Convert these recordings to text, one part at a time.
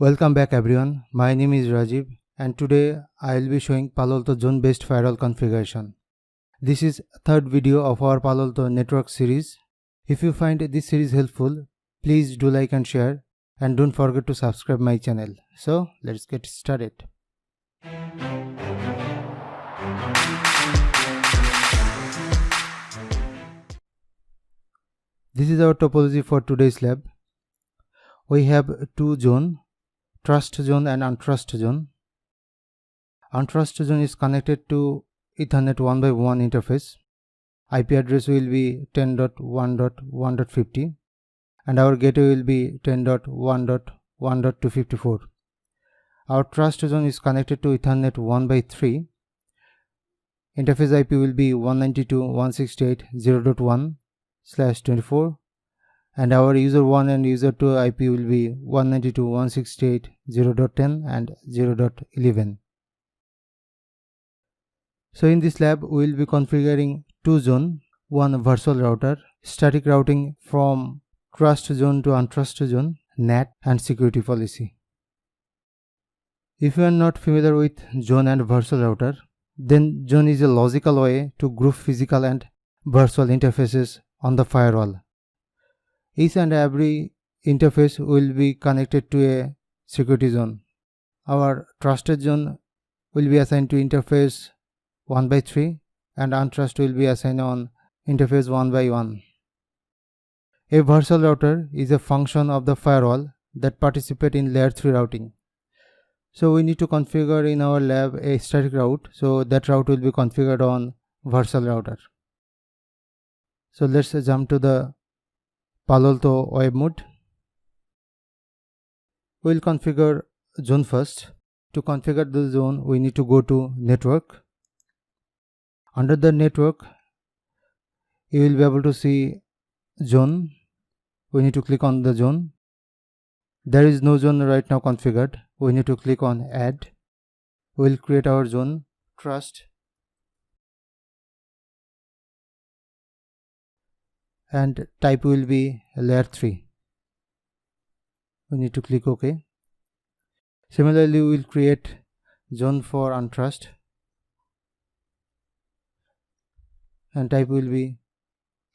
Welcome back everyone, my name is Rajiv and today I will be showing Palo Alto zone based firewall configuration. This is third video of our Palo Alto network series. If you find this series helpful, please do like and share and don't forget to subscribe my channel. So let's get started. This is our topology for today's lab. We have two zones, trust zone and untrust zone. Untrust zone is connected to Ethernet 1x1 interface. IP address will be 10.1.1.50 and our gateway will be 10.1.1.254. Our trust zone is connected to Ethernet 1x3. Interface IP will be 192.168.0.1/24 and our user 1 and user 2 IP will be 192.168.0.10 and 0.11. So in this lab we will be configuring two zones, one virtual router, static routing from trust zone to untrust zone, NAT and security policy. If you are not familiar with zone and virtual router, then zone is a logical way to group physical and virtual interfaces on the firewall. Each and every interface will be connected to a security zone. Our trusted zone will be assigned to interface 1x3 and untrust will be assigned on interface 1x1. A virtual router is a function of the firewall that participate in layer 3 routing. So we need to configure in our lab a static route, so that route will be configured on virtual router. So let's jump to the Palo Alto web mode. We will configure zone first. To configure the zone, we need to go to network. Under the network, you will be able to see zone. We need to click on the zone. There is no zone right now configured. We need to click on add. We will create our zone, trust, and type will be layer 3. We need to click OK. Similarly, we will create zone for untrust and type will be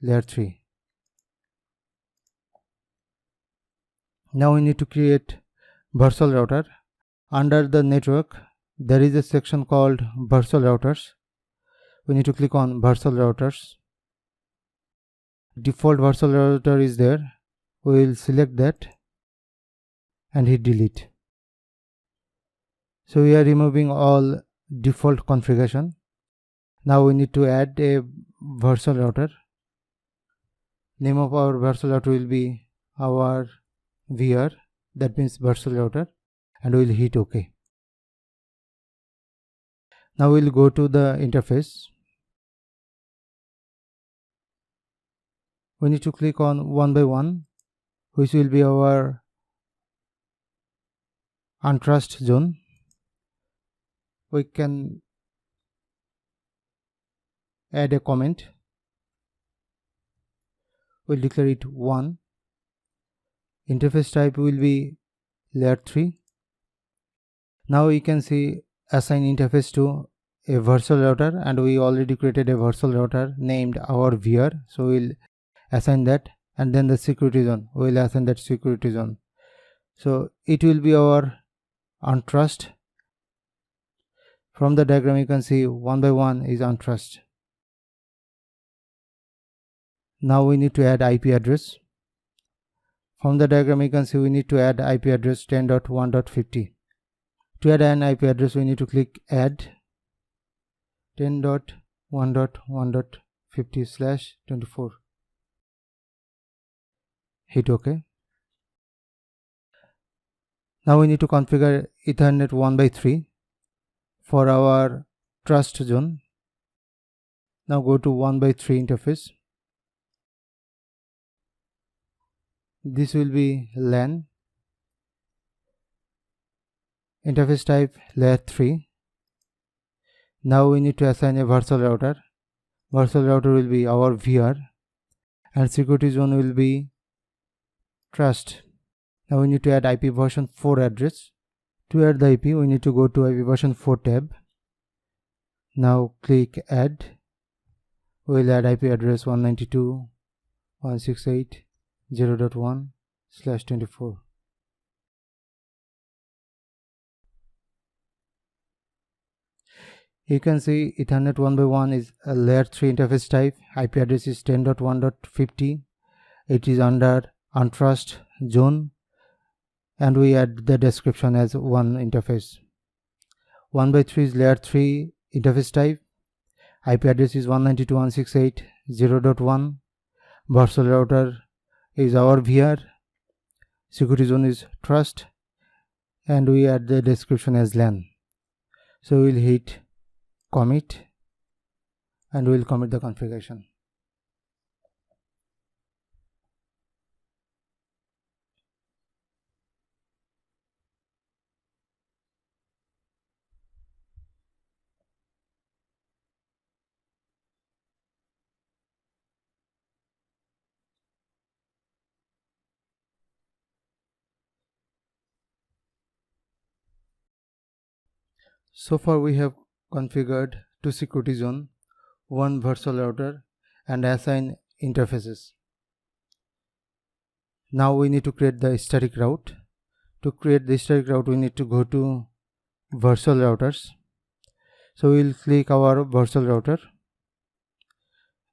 layer 3. Now we need to create virtual router. Under the network, there is a section called virtual routers. We need to click on virtual routers. Default virtual router is there. We will select that and hit delete. So we are removing all default configuration. Now we need to add a virtual router. Name of our virtual router will be our VR, that means virtual router, and we will hit OK. Now we will go to the interface. We need to click on 1x1, which will be our untrust zone. We can add a comment. We'll declare it 1. Interface type will be layer 3. Now you can see assign interface to a virtual router, and we already created a virtual router named our VR. So we'll assign that, and then the security zone, we'll assign that security zone. So it will be our untrust. From the diagram you can see 1x1 is untrust. Now we need to add IP address. From the diagram you can see we need to add IP address 10.1.50. To add an IP address we need to click add 10.1.1.50/24. Hit OK. Now we need to configure Ethernet 1x3 for our trust zone. Now go to 1x3 interface. This will be LAN. Interface type layer 3. Now we need to assign a virtual router. Virtual router will be our VR and security zone will be trust. Now we need to add IP version 4 address. To add the IP, we need to go to IP version 4 tab. Now click add. We'll add IP address 192.168.0.1/24. You can see Ethernet 1x1 is a layer 3 interface type. IP address is 10.1.50. It is under untrust zone, and we add the description as one interface. 1x3 is layer 3 interface type. IP address is 192.168.0.1. Virtual router is our VR. Security zone is trust, and we add the description as LAN. So we'll hit commit, and we'll commit the configuration. So far we have configured 2 security zone, 1 virtual router, and assign interfaces. Now we need to create the static route. To create the static route, we need to go to virtual routers. So we'll click our virtual router,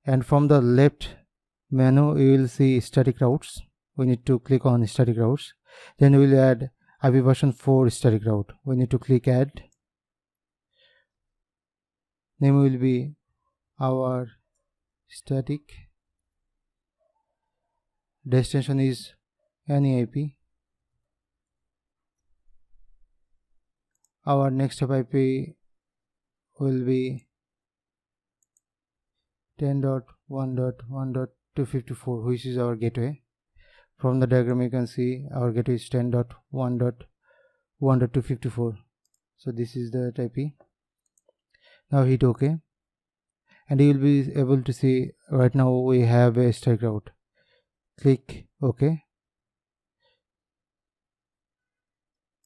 and from the left menu you will see static routes. We need to click on static routes. Then we'll add IP version 4 static route. We need to click add. Name will be our static. Destination is any IP. Our next IP will be 10.1.1.254, which is our gateway. From the diagram you can see our gateway is 10.1.1.254. So this is the IP. Now hit OK, and you will be able to see right now we have a static route. Click OK.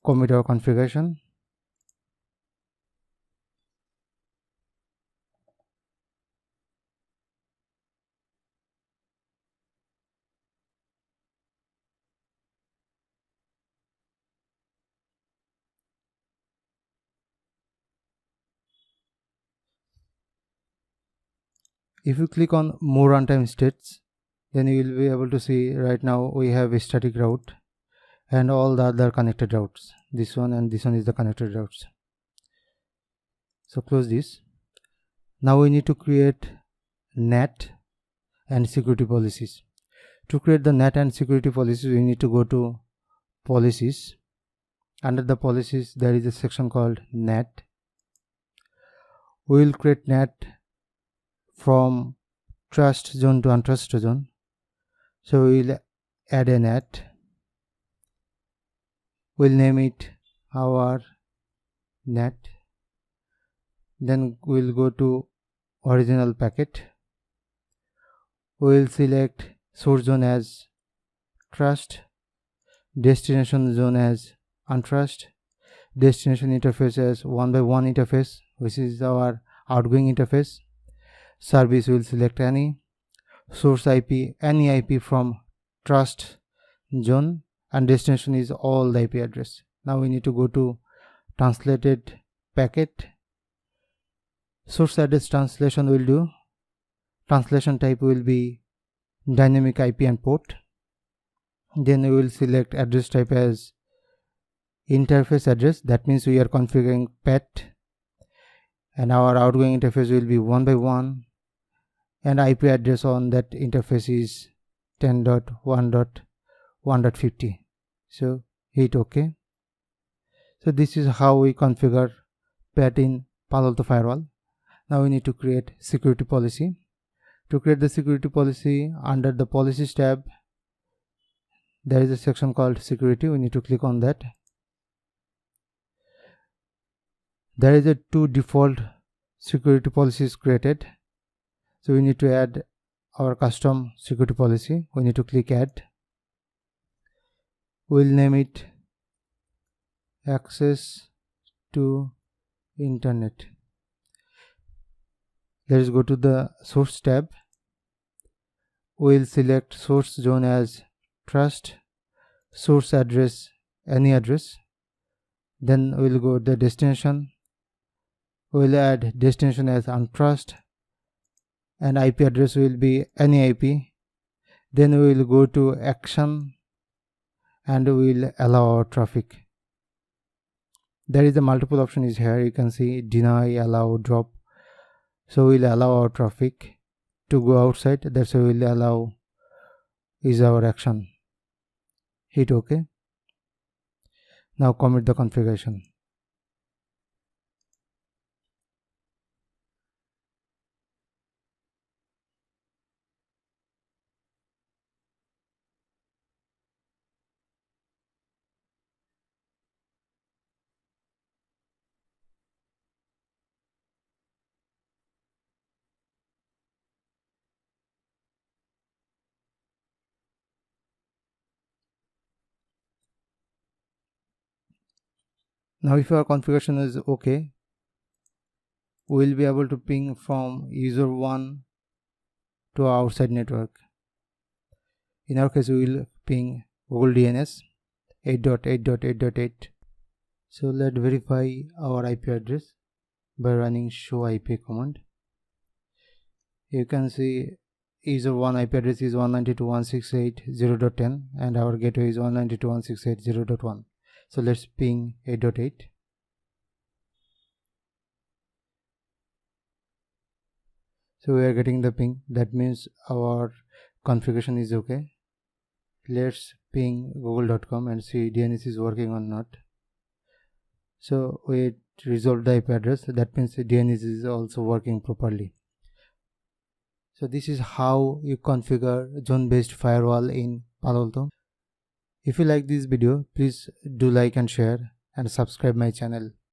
Commit our configuration. If you click on more runtime states, then you will be able to see right now we have a static route and all the other connected routes. This one and this one is the connected routes. So close this. Now we need to create NAT and security policies. To create the NAT and security policies, we need to go to policies. Under the policies there is a section called NAT. We will create NAT from trust zone to untrust zone. So we will add a NAT. We'll name it our NAT. Then we'll go to original packet. We'll select source zone as trust, destination zone as untrust, destination interface as 1x1 interface, which is our outgoing interface. Service will select any, source IP any IP from trust zone, and destination is all the IP address. Now we need to go to translated packet. Source address translation will do. Translation type will be dynamic IP and port. Then we will select address type as interface address. That means we are configuring PAT, and our outgoing interface will be 1x1, and IP address on that interface is 10.1.1.50. So hit OK. So this is how we configure PAT in Palo Alto Firewall. Now we need to create security policy. To create the security policy, under the policies tab there is a section called security. We need to click on that. There is a 2 default security policies created, so we need to add our custom security policy. We need to click add. We'll name it access to internet. Let's go to the source tab. We'll select source zone as trust, source address any address. Then we'll go to the destination. We'll add destination as untrust, and IP address will be any IP. Then we will go to action and we will allow our traffic. There is a multiple option is here. You can see deny, allow, drop. So we'll allow our traffic to go outside. That's why we'll allow is our action. Hit OK. Now commit the configuration. Now if our configuration is OK, we will be able to ping from user 1 to our outside network. In our case, we will ping Google DNS 8.8.8.8. So let's verify our IP address by running show IP command. You can see user 1 IP address is 192.168.0.10 and our gateway is 192.168.0.1. So let's ping 8.8. So we are getting the ping. That means our configuration is okay. Let's ping google.com and see DNS is working or not. So we resolved the IP address. That means the DNS is also working properly. So this is how you configure zone-based firewall in Palo Alto. If you like this video, please do like and share and subscribe my channel.